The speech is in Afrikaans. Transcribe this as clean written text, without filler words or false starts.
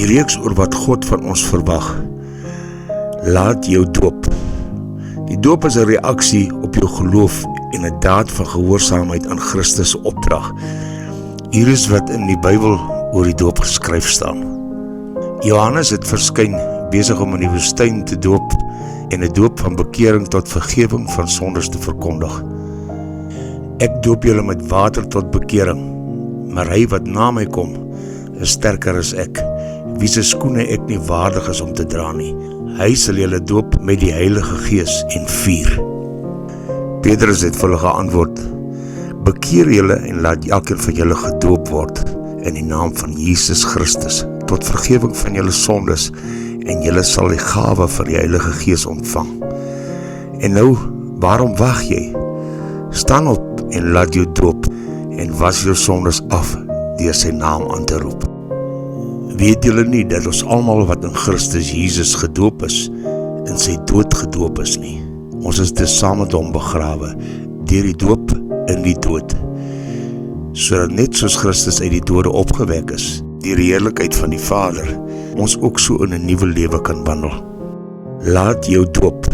Die reeks oor wat God van ons verwag. Laat jou doop. Die doop is 'n reaksie op jou geloof en 'n daad van gehoorsaamheid aan Christus se opdrag. Hier is wat in die Bybel oor die doop geskryf staan. Johannes het verskyn besig om in die woestyn te doop en 'n doop van bekering tot vergifnis van sondes te verkondig. Ek doop julle met water tot bekering, maar hy wat na my kom, is sterker as ek, wie se skoene ek nie waardig is om te dra nie. Hy sal julle doop met die Heilige Gees en vuur. Petrus het vir hulle geantwoord: bekeer julle en laat elkeen van julle gedoop word in die naam van Jesus Christus tot vergifnis van julle sondes, en julle sal die gawe van die Heilige Gees ontvang. En nou, waarom wag jy? Staan op en laat jou doop en was jou sondes af deur sy naam aan te roep. Weet julle nie dat ons almal wat in Christus Jesus gedoop is, in sy dood gedoop is nie? Ons is dus saam met hom begrawe, deur die doop in die dood, sodat net soos Christus uit die dode opgewek is, deur die heerlikheid van die Vader, ons ook so in 'n nuwe lewe kan wandel. Laat jou doop.